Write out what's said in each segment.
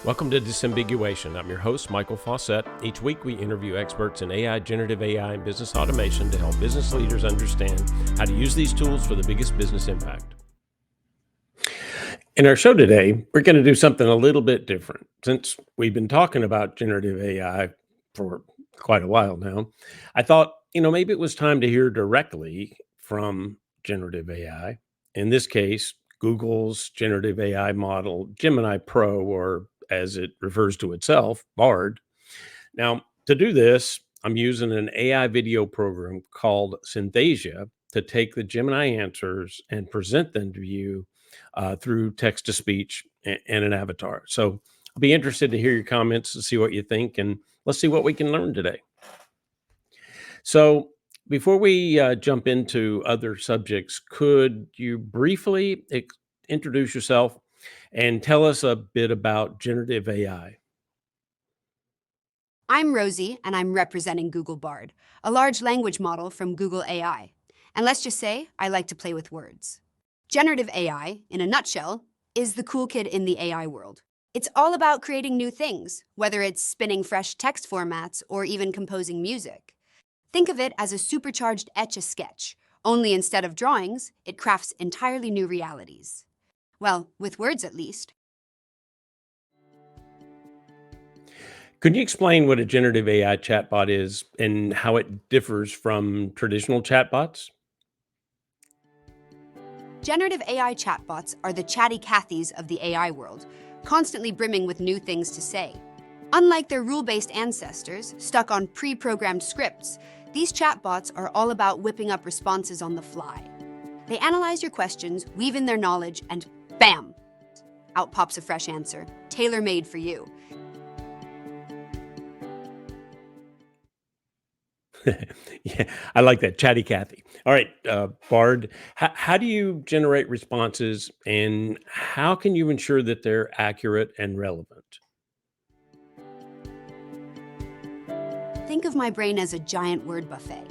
Welcome to Disambiguation. I'm your host, Michael Fawcett. Each week we interview experts in AI, generative AI, and business automation to help business leaders understand how to use these tools for the biggest business impact. In our show today, we're going to do something a little bit different. Since we've been talking about generative AI for quite a while now, I thought, maybe it was time to hear directly from generative AI. In this case, Google's generative AI model, Gemini Pro, or as it refers to itself, Bard. Now, to do this, I'm using an AI video program called Synthesia to take the Gemini answers and present them to you through text to speech and an avatar. So I'll be interested to hear your comments and see what you think, and let's see what we can learn today. So before we jump into other subjects, could you briefly introduce yourself and tell us a bit about generative AI? I'm Rosie, and I'm representing Google Bard, a large language model from Google AI. And let's just say I like to play with words. Generative AI, in a nutshell, is the cool kid in the AI world. It's all about creating new things, whether it's spinning fresh text formats or even composing music. Think of it as a supercharged Etch-a-Sketch, only instead of drawings, it crafts entirely new realities. Well, with words at least. Could you explain what a generative AI chatbot is and how it differs from traditional chatbots? Generative AI chatbots are the chatty Cathys of the AI world, constantly brimming with new things to say. Unlike their rule-based ancestors, stuck on pre-programmed scripts, these chatbots are all about whipping up responses on the fly. They analyze your questions, weave in their knowledge, and bam! Out pops a fresh answer, tailor-made for you. Yeah, I like that. Chatty Cathy. All right, Bard, how do you generate responses and how can you ensure that they're accurate and relevant? Think of my brain as a giant word buffet.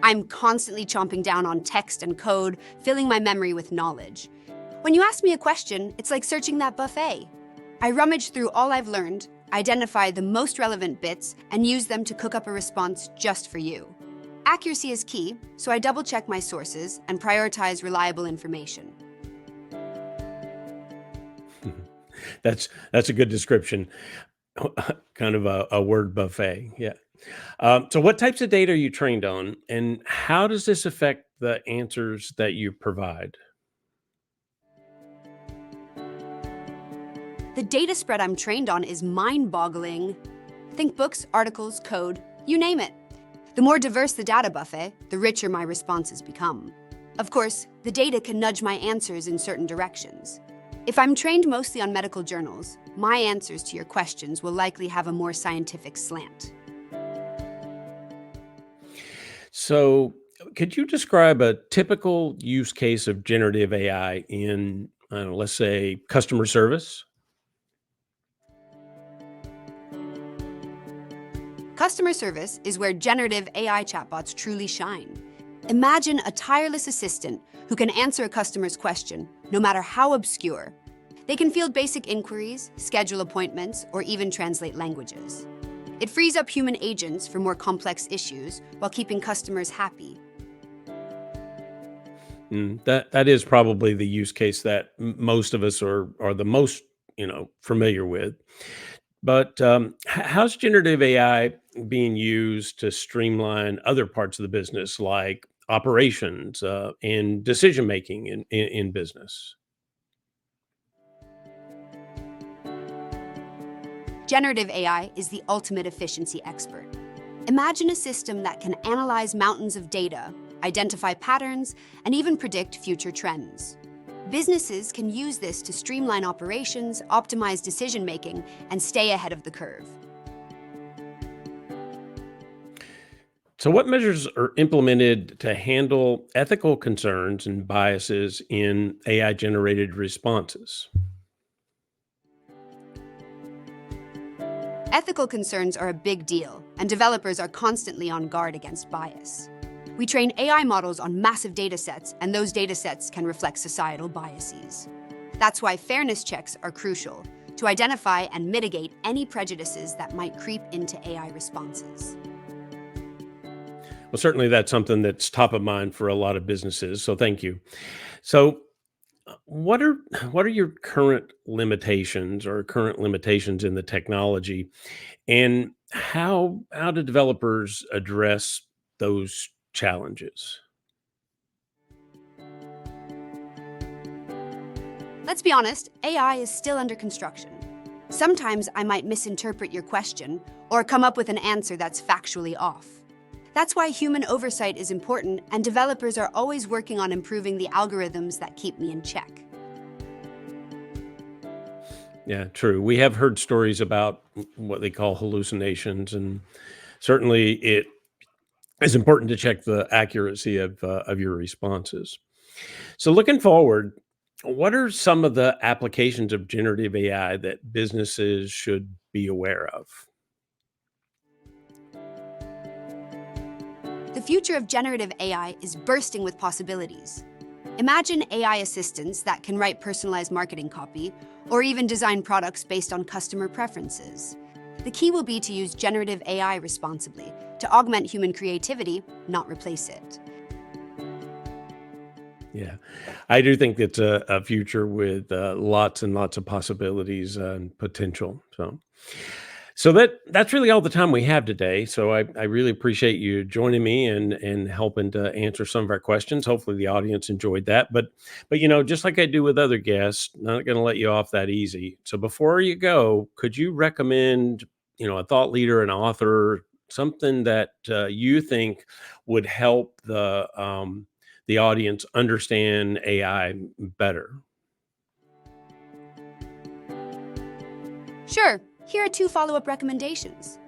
I'm constantly chomping down on text and code, filling my memory with knowledge. When you ask me a question, it's like searching that buffet. I rummage through all I've learned, identify the most relevant bits, and use them to cook up a response just for you. Accuracy is key, so I double-check my sources and prioritize reliable information. That's a good description. Kind of a word buffet. Yeah. So what types of data are you trained on, and how does this affect the answers that you provide? The data spread I'm trained on is mind-boggling. Think books, articles, code, you name it. The more diverse the data buffet, the richer my responses become. Of course, the data can nudge my answers in certain directions. If I'm trained mostly on medical journals, my answers to your questions will likely have a more scientific slant. So could you describe a typical use case of generative AI in, I don't know, let's say, customer service? Customer service is where generative AI chatbots truly shine. Imagine a tireless assistant who can answer a customer's question, no matter how obscure. They can field basic inquiries, schedule appointments, or even translate languages. It frees up human agents for more complex issues while keeping customers happy. That is probably the use case that most of us are the most familiar with. But how's generative AI being used to streamline other parts of the business, like operations and decision making in business? Generative AI is the ultimate efficiency expert. Imagine a system that can analyze mountains of data, identify patterns, and even predict future trends. Businesses can use this to streamline operations, optimize decision-making, and stay ahead of the curve. So, what measures are implemented to handle ethical concerns and biases in AI generated responses? Ethical concerns are a big deal, and developers are constantly on guard against bias. We train AI models on massive datasets, and those datasets can reflect societal biases. That's why fairness checks are crucial. to identify and mitigate any prejudices that might creep into AI responses. Well, certainly that's something that's top of mind for a lot of businesses. So thank you. So what are your current limitations in the technology, and how do developers address those challenges? Let's be honest, AI is still under construction. Sometimes I might misinterpret your question or come up with an answer that's factually off. That's why human oversight is important, and developers are always working on improving the algorithms that keep me in check. Yeah, true. We have heard stories about what they call hallucinations, and certainly it is important to check the accuracy of your responses. So, looking forward, what are some of the applications of generative AI that businesses should be aware of? The future of generative AI is bursting with possibilities. Imagine AI assistants that can write personalized marketing copy or even design products based on customer preferences. The key will be to use generative AI responsibly to augment human creativity, not replace it. Yeah, I do think it's a future with lots and lots of possibilities and potential. So that's really all the time we have today. So I really appreciate you joining me and helping to answer some of our questions. Hopefully the audience enjoyed that. But just like I do with other guests, not going to let you off that easy. So before you go, could you recommend a thought leader, an author, something that you think would help the audience understand AI better? Sure, here are 2 follow-up recommendations.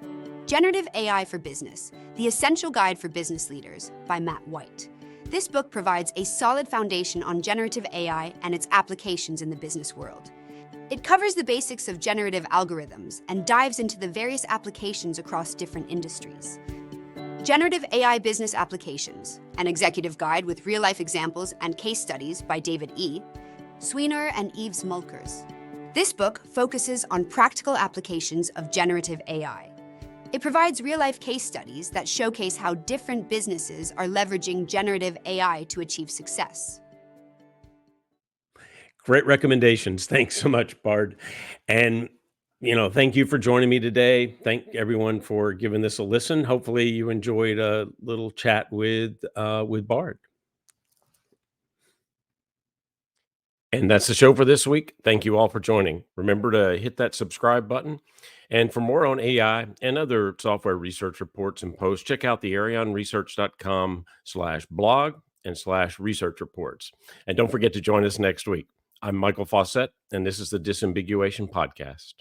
Generative AI for Business, The Essential Guide for Business Leaders by Matt White. This book provides a solid foundation on generative AI and its applications in the business world. It covers the basics of generative algorithms and dives into the various applications across different industries. Generative AI Business Applications, an executive guide with real-life examples and case studies by David E. Sweener and Yves Mulkers. This book focuses on practical applications of generative AI. It provides real-life case studies that showcase how different businesses are leveraging generative AI to achieve success. Great recommendations. Thanks so much, Bard. And thank you for joining me today. Thank everyone for giving this a listen. Hopefully, you enjoyed a little chat with Bard. And that's the show for this week. Thank you all for joining. Remember to hit that subscribe button. And for more on AI and other software research reports and posts, check out the arionresearch.com/blog and /research reports. And don't forget to join us next week. I'm Michael Fawcett, and this is the Disambiguation Podcast.